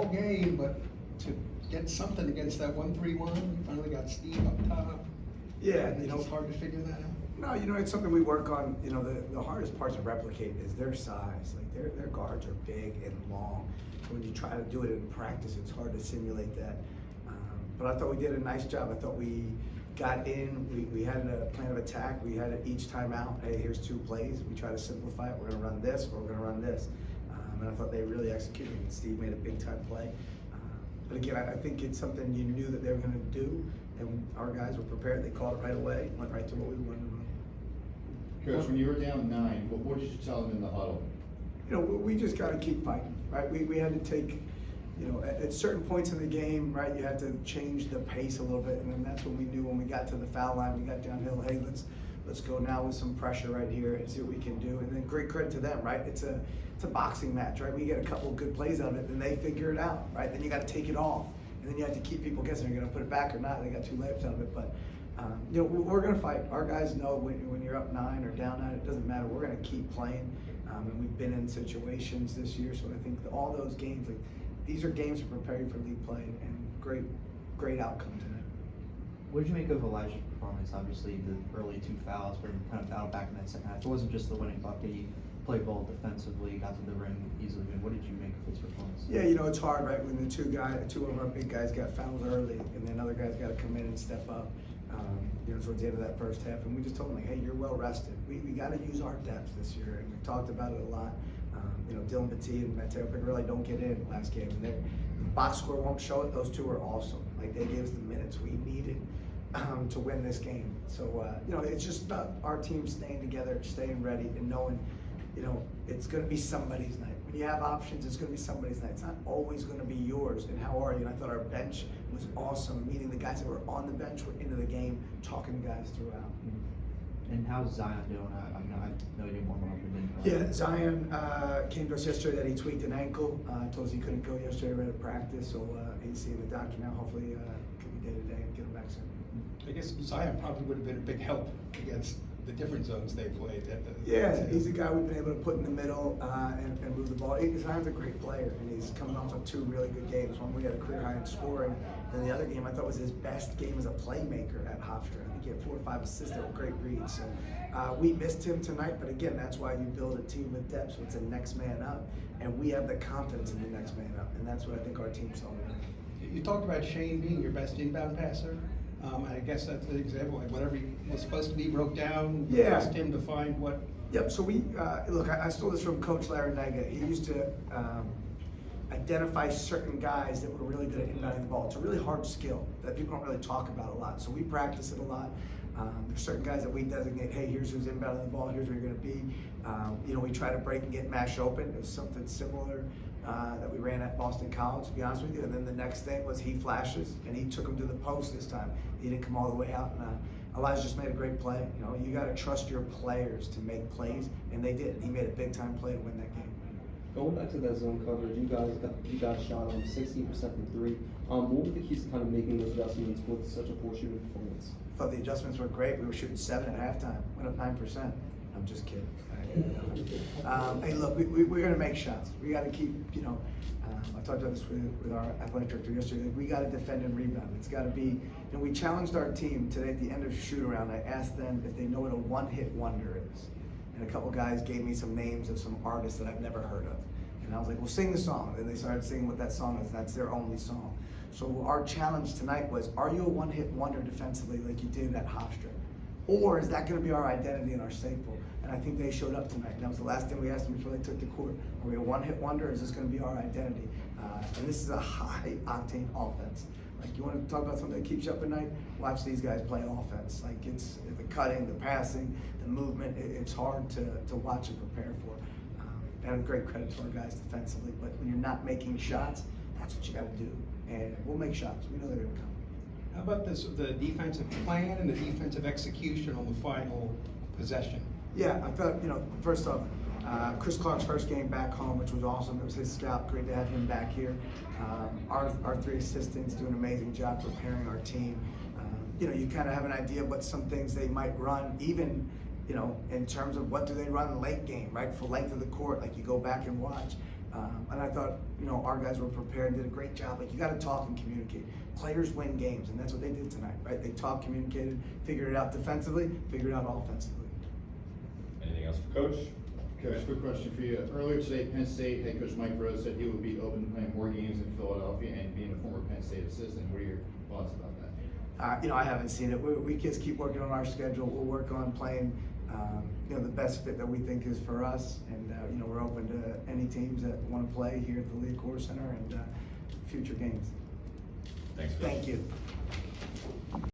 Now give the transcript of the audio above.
all game, but to get something against that 1-3-1, you finally got Steve up top. Yeah, It's hard to figure that out. No, it's something we work on. The hardest part to replicate is their size. Like their guards are big and long. So when you try to do it in practice, it's hard to simulate that. But I thought we did a nice job. I thought we got in. We had a plan of attack. We had it each time out. Hey, here's 2 plays. We try to simplify it. We're going to run this, or we're going to run this. And I thought they really executed. And Steve made a big time play. But again, I think it's something you knew that they were going to do, and our guys were prepared. They called it right away, went right to what we wanted to run. Coach, when you were down 9, what did you tell them in the huddle? We just got to keep fighting, right? We had to take, at certain points in the game, right, you had to change the pace a little bit, and then that's when we knew when we got to the foul line, we got downhill, hey, let's go now with some pressure right here and see what we can do. And then great credit to them, right? It's a boxing match, right? We get a couple of good plays out of it, and they figure it out, right? Then you got to take it off, and then you have to keep people guessing, are you going to put it back or not? They got 2 layups out of it, but we're going to fight. Our guys know when you're up 9 or down 9, it doesn't matter. We're going to keep playing, and we've been in situations this year, so I think all those games, like these are games for preparing for league play, and great outcome tonight. What did you make of Elijah's performance? Obviously, the early 2 fouls, but kind of battled back in that second half. It wasn't just the winning bucket. He played well defensively, got to the rim easily. I mean, what did you make of his performance? Yeah, it's hard, right? When the 2 of our big guys got fouled early, and then other guys got to come in and step up. Towards the end of that first half, and we just told them, like, hey, you're well rested. We got to use our depth this year, and we talked about it a lot. Dylan Petit and Mateo Picarelli don't get in last game, and the box score won't show it. Those 2 are awesome. Like, they gave us the minutes we needed to win this game. So, it's just about our team staying together, staying ready, and knowing, it's going to be somebody's night. When you have options, it's going to be somebody's night. It's not always going to be yours. And how are you? And I thought our bench was awesome, meaning the guys that were on the bench were into the game, talking to guys throughout. And how's Zion doing? I know you didn't warm up and didn't. Yeah, Zion came to us yesterday that he tweaked an ankle. Told us he couldn't go yesterday, ready to practice. So he's seeing the doctor now. Hopefully, could be day to day and get him back soon. I guess Zion probably would have been a big help against the different zones they played. Yeah, he's a guy we've been able to put in the middle and move the ball. Zion's a great player, and he's coming off of 2 really good games. One we had a career high in scoring, and the other game I thought was his best game as a playmaker at Hofstra. I think he had 4 or 5 assists that were great reads. So we missed him tonight, but again, that's why you build a team with depth. So it's a next man up, and we have the confidence in the next man up, and that's what I think our team saw tonight. You talked about Shane being your best inbound passer. I guess that's an example. Like whatever he was supposed to be broke down. Yeah. Asked him to find what. Yep. So we look. I stole this from Coach Larry Nega. He used to identify certain guys that were really good at inbounding the ball. It's a really hard skill that people don't really talk about a lot. So we practice it a lot. There's certain guys that we designate. Hey, here's who's inbounding the ball. Here's where you're going to be. We try to break and get mash open. It was something similar that we ran at Boston College, to be honest with you. And then the next thing was he flashes, and he took him to the post this time. He didn't come all the way out. And Elijah just made a great play. You got to trust your players to make plays, and they did. He made a big time play to win that game. Going back to that zone coverage, you guys shot on 16% from 3. What were the keys to kind of making those adjustments with such a poor shooting performance? I thought the adjustments were great. We were shooting 7 at halftime, went up 9%. I'm just kidding. Hey, look, we're going to make shots. We got to keep, I talked about this with our athletic director yesterday. We got to defend and rebound. It's got to be, we challenged our team today at the end of shoot around. I asked them if they know what a one-hit wonder is. And a couple guys gave me some names of some artists that I've never heard of. And I was like, well, sing the song. And they started singing what that song is. That's their only song. So our challenge tonight was, are you a one-hit wonder defensively like you did at Hofstra? Or is that going to be our identity and our staple? And I think they showed up tonight. And that was the last thing we asked them before they took the court. Are we a one-hit wonder, or is this going to be our identity? And this is a high-octane offense. Like, you want to talk about something that keeps you up at night? Watch these guys play offense. Like, it's the cutting, the passing, the movement. It's hard to watch and prepare for. And a great credit to our guys defensively. But when you're not making shots, that's what you got to do. And we'll make shots. We know they're going to come. How about the defensive plan and the defensive execution on the final possession? Yeah, I thought, first off, Chris Clark's first game back home, which was awesome. It was his scout. Great to have him back here. Our 3 assistants do an amazing job preparing our team. You kind of have an idea of what some things they might run, even, in terms of what do they run late game, right? For length of the court, like you go back and watch. And I thought, our guys were prepared, did a great job. Like, you gotta talk and communicate. Players win games, and that's what they did tonight, right? They talked, communicated, figured it out defensively, figured it out offensively. Anything else for Coach? Coach, quick question for you. Earlier today, Penn State head coach Mike Rose said he would be open to playing more games in Philadelphia and being a former Penn State assistant. What are your thoughts about that? I haven't seen it. We kids keep working on our schedule. We'll work on playing, the best fit that we think is for us. And, we're open to any teams that want to play here at the Lee Corps Center and future games. Thanks, Coach. Thank you.